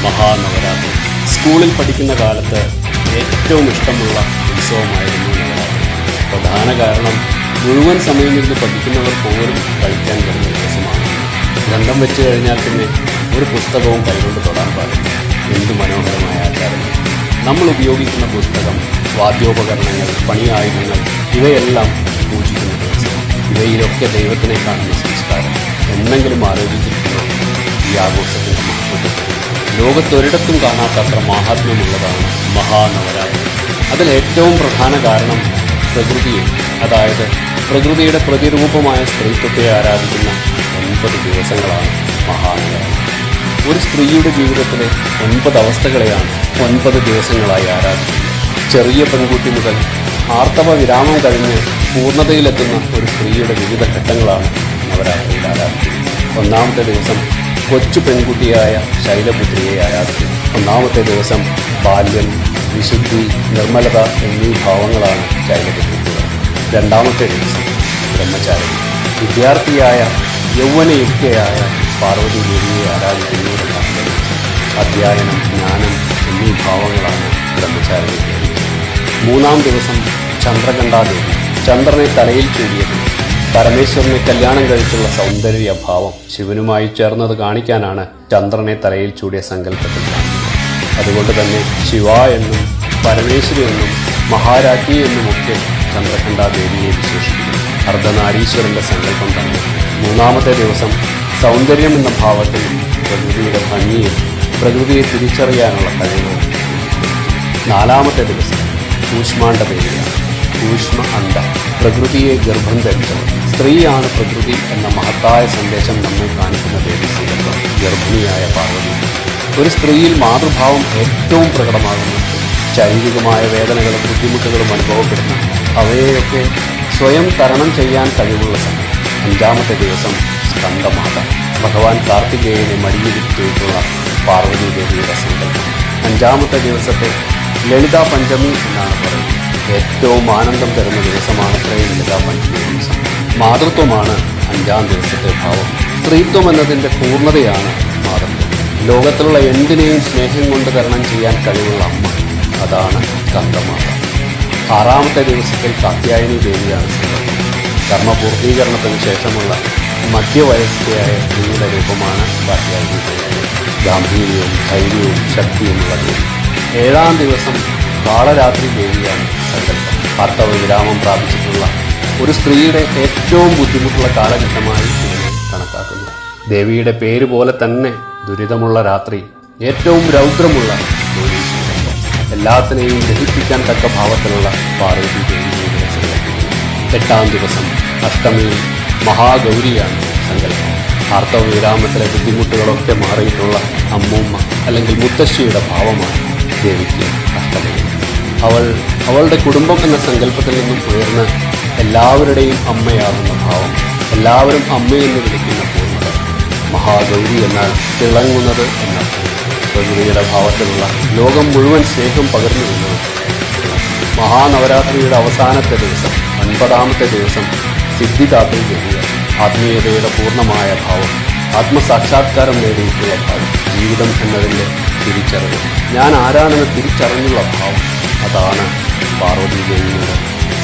മഹാനവരാത്രി. സ്കൂളിൽ പഠിക്കുന്ന കാലത്ത് ഏറ്റവും ഇഷ്ടമുള്ള ഉത്സവമായിരുന്നു നവരാത്രി. പ്രധാന കാരണം മുഴുവൻ സമയം ഇരുന്ന് പഠിക്കുന്നവർ പോലും കളിക്കാൻ വരുന്ന ദിവസമാണ്. ഗ്രന്ഥം വെച്ച് കഴിഞ്ഞാൽ പിന്നെ ഒരു പുസ്തകവും കൈകൊണ്ട് തൊടാൻ പാടില്ല. എന്തു മനോഹരമായ ആചാരങ്ങൾ! നമ്മൾ ഉപയോഗിക്കുന്ന പുസ്തകം, വാദ്യോപകരണങ്ങൾ, പണിയായുധങ്ങൾ ഇവയെല്ലാം പൂജിക്കുന്ന ദിവസം. ഇവയിലൊക്കെ ദൈവത്തിനെ കാണുന്ന സംസ്കാരം എന്നെങ്കിലും ആലോചിച്ചിട്ടുണ്ടോ? ഈ ആഘോഷത്തിൻ്റെ മഹത്വത്തെ ലോകത്തൊരിടത്തും കാണാത്തത്ര മാഹാത്മ്യമുള്ളതാണ് മഹാനവരാത്രി. അതിലേറ്റവും പ്രധാന കാരണം പ്രകൃതിയെ, അതായത് പ്രകൃതിയുടെ പ്രതിരൂപമായ സ്ത്രീത്വത്തെ ആരാധിക്കുന്ന 9 ദിവസങ്ങളാണ് മഹാനവരാത്രി. ഒരു സ്ത്രീയുടെ ജീവിതത്തിലെ 9 അവസ്ഥകളെയാണ് 9 ദിവസങ്ങളായി ആരാധിക്കുന്നത്. ചെറിയ പെൺകുട്ടി മുതൽ ആർത്തവ വിരാമം കഴിഞ്ഞ് പൂർണ്ണതയിലെത്തുന്ന ഒരു സ്ത്രീയുടെ വിവിധ ഘട്ടങ്ങളാണ് നവരാത്രിയിൽ ആരാധിക്കുന്നത്. 1-ാമത്തെ ദിവസം കൊച്ചു പെൺകുട്ടിയായ ശൈലപുത്രിയെ ആരാധിക്കുന്നു. 1-ാമത്തെ ദിവസം ബാല്യം, വിശുദ്ധി, നിർമ്മലത എന്നീ ഭാവങ്ങളാണ് ശൈലപുത്രിക്ക്. 2-ാമത്തെ ദിവസം ബ്രഹ്മചാരി, വിദ്യാർത്ഥിയായ യൗവനയുക്തയായ പാർവതി ദേവിയെ ആരാധിക്കുന്നു. 2-ാമത്തെ ദിവസം അധ്യയനം, ജ്ഞാനം എന്നീ ഭാവങ്ങളാണ് ബ്രഹ്മചാരി. 3-ാം ദിവസം ചന്ദ്രകണ്ഠാദേവി, ചന്ദ്രനെ തലയിൽ ചൂടിയത്. പരമേശ്വരനെ കല്യാണം കഴിച്ചുള്ള സൗന്ദര്യഭാവം ശിവനുമായി ചേർന്നത് കാണിക്കാനാണ് ചന്ദ്രനെ തലയിൽ ചൂടിയ സങ്കല്പത്തിൽ കാണുന്നത്. അതുകൊണ്ട് തന്നെ ശിവ എന്നും പരമേശ്വരി എന്നും മഹാരാജ്ഞി എന്നുമൊക്കെ ചന്ദ്രകണ്ഠാദേവിയെ വിശേഷിപ്പിക്കുന്നു. അർദ്ധനാരീശ്വരന്റെ സങ്കല്പം തന്നെ. 3-ാമത്തെ ദിവസം സൗന്ദര്യം എന്ന ഭാവത്തിൽ പ്രകൃതിയുടെ ഭംഗിയും പ്രകൃതിയെ തിരിച്ചറിയാനുള്ള കഴിവ്. 4-ാമത്തെ ദിവസം കൂഷ്മാണ്ഡദേവിയാണ്. കൂഷ്മ അണ്ട, പ്രകൃതിയെ ഗർഭം ധരിച്ചവർ. സ്ത്രീയാണ് പ്രകൃതി എന്ന മഹത്തായ സന്ദേശം നമ്മെ കാണിക്കുന്ന ദേവി സങ്കല്പം ഗർഭിണിയായ പാർവതി. ഒരു സ്ത്രീയിൽ മാതൃഭാവം ഏറ്റവും പ്രകടമാകുന്ന ശാരീരികമായ വേദനകളും ബുദ്ധിമുട്ടുകളും അനുഭവപ്പെടുന്ന അവയെയൊക്കെ സ്വയം തരണം ചെയ്യാൻ കഴിവുള്ള സമയം. 5-ാമത്തെ ദിവസം സ്കന്ദമാത, ഭഗവാൻ കാർത്തികേയനെ മടിയിലിട്ടിട്ടുള്ള പാർവതി ദേവിയുടെ സങ്കല്പം. 5-ാമത്തെ ദിവസത്തെ ലളിതാ പഞ്ചമി എന്നാണ് പറയുന്നത്. ഏറ്റവും ആനന്ദം തരുന്ന ദിവസമാണത്രേ ലളിതാ പഞ്ചമി ദിവസം. മാതൃത്വമാണ് 5-ാം ദിവസത്തെ ഭാവം. സ്ത്രീത്വം എന്നതിൻ്റെ പൂർണ്ണതയാണ് മാതൃത്വം. ലോകത്തിലുള്ള എന്തിനേയും സ്നേഹം കൊണ്ട് തരണം ചെയ്യാൻ കഴിവുള്ള അമ്മ, അതാണ് സ്കന്ദമാത. 6-ാമത്തെ ദിവസത്തിൽ കാത്യായനി ദേവിയാണ് സങ്കല്പം. കർമ്മപൂർത്തീകരണത്തിന് ശേഷമുള്ള മധ്യവയസ്കയായ സ്ത്രീയുടെ രൂപമാണ് കാത്യായനി ദേവി. ഗാംഭീര്യവും ധൈര്യവും ശക്തിയുമുള്ള ദേവി. 7-ാം ദിവസം കാളരാത്രി ദേവിയാണ് സങ്കല്പം. ആർത്തവ വിരാമം പ്രാപിച്ചിട്ടുള്ള ഒരു സ്ത്രീയുടെ ഏറ്റവും ബുദ്ധിമുട്ടുള്ള കാലഘട്ടമായി ഇതിനെ കണക്കാക്കുന്നു. ദേവിയുടെ പേര് പോലെ തന്നെ ദുരിതമുള്ള രാത്രി, ഏറ്റവും രൗദ്രമുള്ള സങ്കല്പം. എല്ലാത്തിനെയും ദഹിപ്പിക്കാൻ തക്ക ഭാവത്തിലുള്ള പാർവതി ദേവിയുടെ സങ്കല്പിക്കുന്നു. 8-ാം ദിവസം അഷ്ടമിയിൽ മഹാഗൗരിയാണ് സങ്കല്പം. ആർത്തവ വിരാമത്തിലെ ബുദ്ധിമുട്ടുകളൊക്കെ മാറിയിട്ടുള്ള അമ്മൂമ്മ അല്ലെങ്കിൽ മുത്തശ്ശിയുടെ ഭാവമാണ് ദേവിക്ക് അഷ്ടമി. അവളുടെ കുടുംബം എന്ന സങ്കല്പത്തിൽ നിന്നും ഉയർന്ന് എല്ലാവരുടെയും അമ്മയാകുന്ന ഭാവം, എല്ലാവരും അമ്മയെന്ന് വിളിക്കുന്ന പൂർണ്ണത. മഹാഗൗരി എന്നാൽ തിളങ്ങുന്നത് എന്നർത്ഥം. പ്രകൃതിയുടെ ഭാവത്തിലുള്ള ലോകം മുഴുവൻ സ്നേഹം പകർന്നു നിന്നത്. മഹാനവരാത്രിയുടെ അവസാനത്തെ ദിവസം 9-ാമത്തെ ദിവസം സിദ്ധിദാത്രി ദേവിയാണ്. ആത്മീയതയുടെ പൂർണ്ണമായ ഭാവം, ആത്മസാക്ഷാത്കാരം നേടിയിട്ടുള്ള ഭാവം, ജീവിതം എന്നതിൻ്റെ തിരിച്ചറിവ്, ഞാൻ ആരാണെന്ന് തിരിച്ചറിഞ്ഞുള്ള ഭാവം, അതാണ് പാർവതി ദേവിയുടെ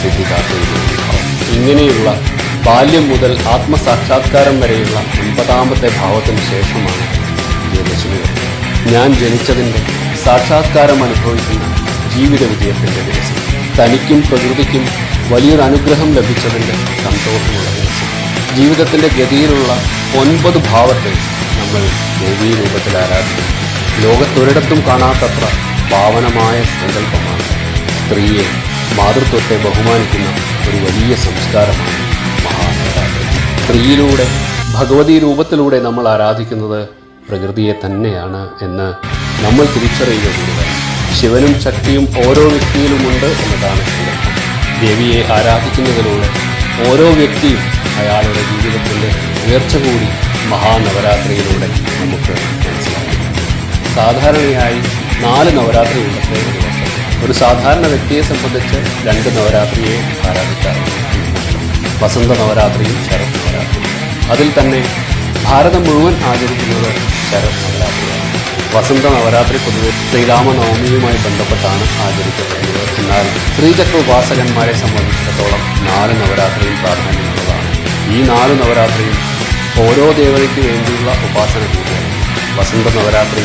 സിദ്ധിദാത്രിയുടെ ഭാവം. ഇങ്ങനെയുള്ള ബാല്യം മുതൽ ആത്മസാക്ഷാത്കാരം വരെയുള്ള 9-ാമത്തെ ഭാവത്തിന് ശേഷമാണ് വിജയദശമി. ഞാൻ ജനിച്ചതിൻ്റെ സാക്ഷാത്കാരം അനുഭവിക്കുന്ന ജീവിത വിജയത്തിൻ്റെ ദിവസം. തനിക്കും പ്രകൃതിക്കും വലിയൊരു അനുഗ്രഹം ലഭിച്ചതിൻ്റെ സന്തോഷമുള്ള ദിവസം. ജീവിതത്തിൻ്റെ ഗതിയിലുള്ള 9 ഭാവത്തെ നമ്മൾ ദേവീ രൂപത്തിൽ ആരാധിക്കുന്നു. ലോകത്തൊരിടത്തും കാണാത്തത്ര പാവനമായ സങ്കല്പമാണ്. സ്ത്രീയെ, മാതൃത്വത്തെ ബഹുമാനിക്കുന്ന ഒരു വലിയ സംസ്കാരമാണ് മഹാനവരാത്രി. സ്ത്രീയിലൂടെ, ഭഗവതി രൂപത്തിലൂടെ നമ്മൾ ആരാധിക്കുന്നത് പ്രകൃതിയെ തന്നെയാണ് എന്ന് നമ്മൾ തിരിച്ചറിയുക കൂടി. ശിവനും ശക്തിയും ഓരോ വ്യക്തിയിലുമുണ്ട് എന്നതാണ് സങ്കല്പം. ദേവിയെ ആരാധിക്കുന്നതിലൂടെ ഓരോ വ്യക്തിയും അയാളുടെ ജീവിതത്തിൻ്റെ ഉയർച്ച കൂടി മഹാനവരാത്രിയിലൂടെ നമുക്ക് മനസ്സിലാക്കും. സാധാരണയായി 4 നവരാത്രി ഉള്ളപ്പോൾ ഒരു വർഷം. ഒരു സാധാരണ വ്യക്തിയെ സംബന്ധിച്ച് 2 നവരാത്രിയെ ആരാധിക്കാറുണ്ട്. വസന്ത നവരാത്രിയും ശരത് നവരാത്രിയും. അതിൽ തന്നെ ഭാരതം മുഴുവൻ ആചരിക്കുന്നത് ശരത് നവരാത്രിയാണ്. വസന്ത നവരാത്രി പൊതുവെ ശ്രീരാമനവമിയുമായി ബന്ധപ്പെട്ടാണ് ആചരിക്കപ്പെടുന്നത്. എന്നാൽ ശ്രീചക്ര ഉപാസകന്മാരെ സംബന്ധിച്ചിടത്തോളം 4 നവരാത്രിയും പ്രാധാന്യമുള്ളതാണ്. ഈ 4 നവരാത്രിയും ഓരോ ദേവതയ്ക്ക് വേണ്ടിയുള്ള ഉപാസന കൂടിയാണ്. വസന്ത നവരാത്രി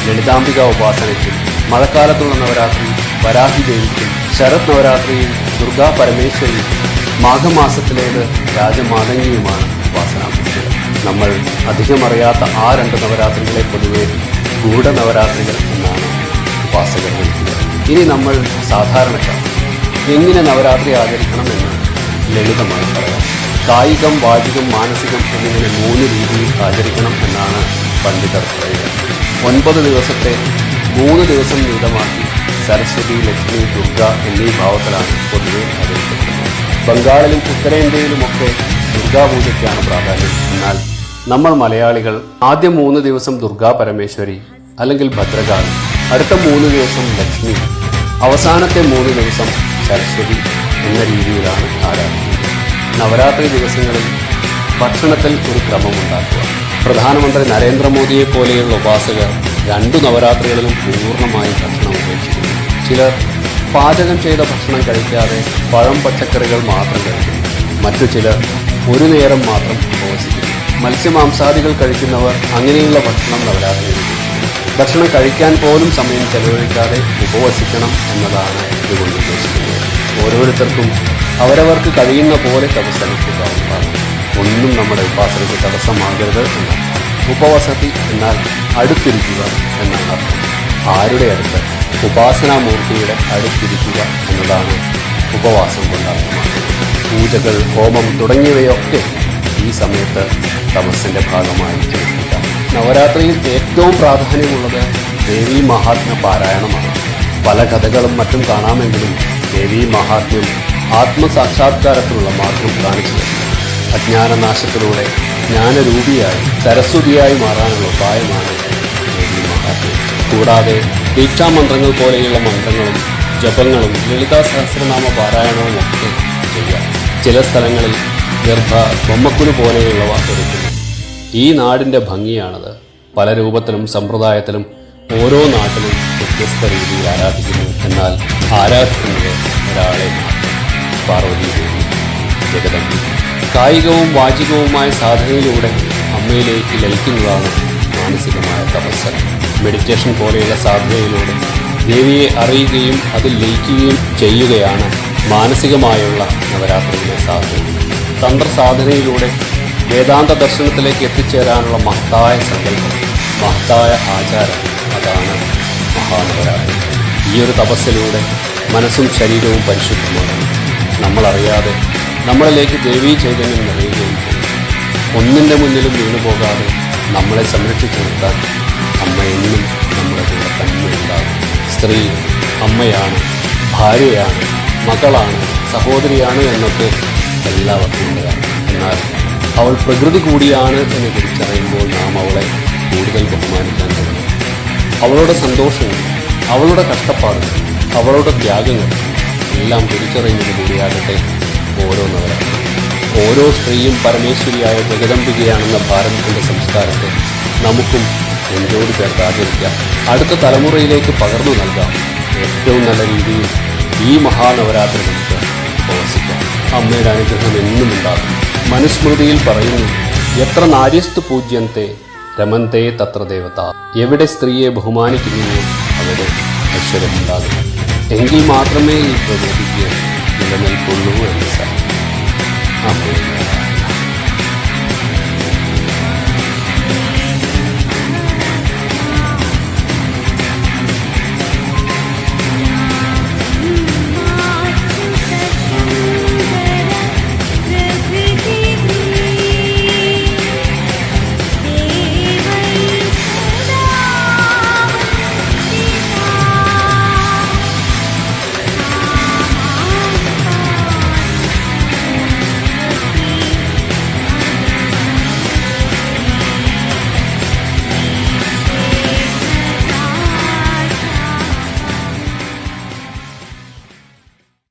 ലളിതാംബിക ഉപാസനയ്ക്കും, മഴക്കാലത്തുള്ള നവരാത്രി വരാഹി ദേവിക്കും, ശരത് നവരാത്രിയിൽ ദുർഗാ പരമേശ്വരിക്കും, മാഘമാസത്തിലേത് രാജമാതംഗിയുമാണ് ഉപാസനാമൂർത്തികൾ. നമ്മൾ അധികമറിയാത്ത ആ 2 നവരാത്രികളെ പൊതുവെ ഗൂഢനവരാത്രികൾ എന്നാണ് ഉപാസകർ വിളിക്കുക. ഇനി നമ്മൾ സാധാരണക്കാർ എങ്ങനെ നവരാത്രി ആചരിക്കണമെന്ന് ലളിതമായി പറയാം. കായികം, വാചികം, മാനസികം എന്നിങ്ങനെ 3 രീതിയിൽ ആചരിക്കണം എന്നാണ് പണ്ഡിതർ പറയുക. 9 ദിവസത്തെ 3 ദിവസം വീതമാക്കി സരസ്വതി, ലക്ഷ്മി, ദുർഗ എന്നീ ഭാവത്തിലാണ് പൊതുവെ ആചരിക്കപ്പെടുന്നത്. ബംഗാളിലും ഉത്തരേന്ത്യയിലുമൊക്കെ ദുർഗാപൂജയ്ക്കാണ് പ്രാധാന്യം. എന്നാൽ നമ്മൾ മലയാളികൾ ആദ്യ 3 ദിവസം ദുർഗാ പരമേശ്വരി അല്ലെങ്കിൽ ഭദ്രകാളി, അടുത്ത 3 ദിവസം ലക്ഷ്മി, അവസാനത്തെ 3 ദിവസം സരസ്വതി എന്ന രീതിയിലാണ് ആരാധിക്കുന്നത്. നവരാത്രി ദിവസങ്ങളിൽ ഭക്ഷണത്തിൽ ഒരു ക്രമമുണ്ടാക്കുക. പ്രധാനമന്ത്രി നരേന്ദ്രമോദിയെ പോലെയുള്ള ഉപാസകർ 2 നവരാത്രികളിലും പൂർണ്ണമായും ഭക്ഷണം ഉപേക്ഷിക്കുന്നു. ചിലർ പാചകം ചെയ്ത ഭക്ഷണം കഴിക്കാതെ പഴം, പച്ചക്കറികൾ മാത്രം കഴിക്കുന്നു. മറ്റു ചിലർ ഒരു നേരം മാത്രം ഉപവസിക്കുന്നു. മത്സ്യമാംസാദികൾ കഴിക്കുന്നവർ അങ്ങനെയുള്ള ഭക്ഷണം നവരാത്രിയിൽ ഭക്ഷണം കഴിക്കാൻ പോലും സമയം ചെലവഴിക്കാതെ ഉപവസിക്കണം എന്നതാണ് ഇതുകൊണ്ട് ഉദ്ദേശിക്കുന്നത്. ഓരോരുത്തർക്കും അവരവർക്ക് കഴിയുന്ന പോലെ തപസ്സനുഷ്ഠിക്കാവുന്നതാണ്. ഒന്നും നമ്മുടെ ഉപാസനയ്ക്ക് തടസ്സമാകരുത് എന്നാണ്. ഉപവസതി എന്നാൽ അടുത്തിരിക്കുക എന്നാണ് അർത്ഥം. ആരുടെ അടുത്ത്? ഉപാസനാമൂർത്തിയുടെ അടുത്തിരിക്കുക എന്നതാണ് ഉപവാസം കൊണ്ട് അർത്ഥമാക്കുന്നത്. പൂജകൾ, ഹോമം തുടങ്ങിയവയൊക്കെ ഈ സമയത്ത് തപസ്സിന്റെ ഭാഗമായി അനുഷ്ഠിക്കാം. നവരാത്രിയിൽ ഏറ്റവും പ്രാധാന്യമുള്ളത് ദേവീ മഹാത്മ്യ പാരായണമാണ്. പല കഥകളും മറ്റും കാണാമെങ്കിലും ദേവീ മഹാത്മ്യം ആത്മസാക്ഷാത്കാരത്തിനുള്ള മാർഗം കാണിച്ചു തരുന്നു. അജ്ഞാനനാശത്തിലൂടെ ജ്ഞാനരൂപിയായി സരസ്വതിയായി മാറാനുള്ള ഉപായമാണ് ദേവീ മഹാത്മ്യം. കൂടാതെ ദീക്ഷാമന്ത്രങ്ങൾ പോലെയുള്ള മന്ത്രങ്ങളും ജപങ്ങളും ലളിതാ സഹസ്രനാമ പാരായണവും ഒക്കെ ചെയ്യാം. ചില സ്ഥലങ്ങളിൽ ഗർഭ, ബൊമ്മക്കുരു പോലെയുള്ളവ ഒരുക്കുന്നു. ഈ നാടിൻ്റെ ഭംഗിയാണത്. പല രൂപത്തിലും സമ്പ്രദായത്തിലും ഓരോ നാട്ടിലും വ്യത്യസ്ത രീതിയിൽ ആരാധിക്കുന്നു. എന്നാൽ ആരാധിക്കുന്നത് ഒരാളെ മാത്രം, പാർവതി ദേവി, ജഗദമ്പി. കായികവും വാചികവുമായ സാധനയിലൂടെ അമ്മയിലേക്ക് ലയിക്കുന്നതാണ് മാനസികമായ തപസ്സ്. മെഡിറ്റേഷൻ പോലെയുള്ള സാധനയിലൂടെ ദേവിയെ അറിയുകയും അതിൽ ലയിക്കുകയും ചെയ്യുകയാണ് മാനസികമായുള്ള നവരാത്രിയിലെ സാധന. തന്ത്രസാധനയിലൂടെ വേദാന്ത ദർശനത്തിലേക്ക് എത്തിച്ചേരാനുള്ള മഹത്തായ സങ്കല്പം, മഹത്തായ ആചാരം, അതാണ് മഹാനവരാത്രി. ഈയൊരു തപസ്സിലൂടെ മനസ്സും ശരീരവും പരിശുദ്ധമാകും. നമ്മളറിയാതെ നമ്മളിലേക്ക് ദേവീ ചൈതന്യം നിറയുകയും ചെയ്യും. ഒന്നിൻ്റെ മുന്നിലും വീണുപോകാതെ നമ്മളെ സംരക്ഷിച്ചു നിർത്താൻ അമ്മ എന്നും നമ്മുടെ കൂടെ തന്നെ ഉണ്ടാകും. സ്ത്രീ അമ്മയാണ്, ഭാര്യയാണ്, മകളാണ്, സഹോദരിയാണ് എന്നൊക്കെ എല്ലാവർക്കും ഉണ്ടാകും. എന്നാൽ അവൾ പ്രകൃതി കൂടിയാണ് എന്ന് തിരിച്ചറിയുമ്പോൾ നാം അവളെ കൂടുതൽ ബഹുമാനിക്കാൻ തുടങ്ങും. അവളുടെ സന്തോഷങ്ങൾ, അവളുടെ കഷ്ടപ്പാടുകൾ, അവളുടെ ത്യാഗങ്ങൾ എല്ലാം തിരിച്ചറിയുന്നത് കൂടിയാകട്ടെ ഓരോ നവരാത്രി. ഓരോ സ്ത്രീയും പരമേശ്വരിയായ ജഗദംബികയാണെന്ന ഭാരതത്തിൻ്റെ സംസ്കാരത്തെ നമുക്കും നെഞ്ചോട് ചേർത്ത് ആചരിക്കാം. അടുത്ത തലമുറയിലേക്ക് പകർന്നു നൽകാം. ഏറ്റവും നല്ല രീതിയിൽ ഈ മഹാനവരാത്രി നമുക്ക് ഉപവസിക്കാം. അമ്മയുടെ അനുഗ്രഹം എന്നും ഉണ്ടാകും. മനുസ്മൃതിയിൽ പറയുന്നു, എത്ര നാര്യസ്തു പൂജ്യന്തെ രമന്തേ തത്ര ദേവത. എവിടെ സ്ത്രീയെ ബഹുമാനിക്കുന്നുവോ അവിടെ ഐശ്വര്യമുണ്ടാകും. എങ്കിൽ മാത്രമേ ഈ പ്രകൃതിക്ക് നിലനിൽക്കുള്ളൂ എന്ന് സാർ. അമ്മേ.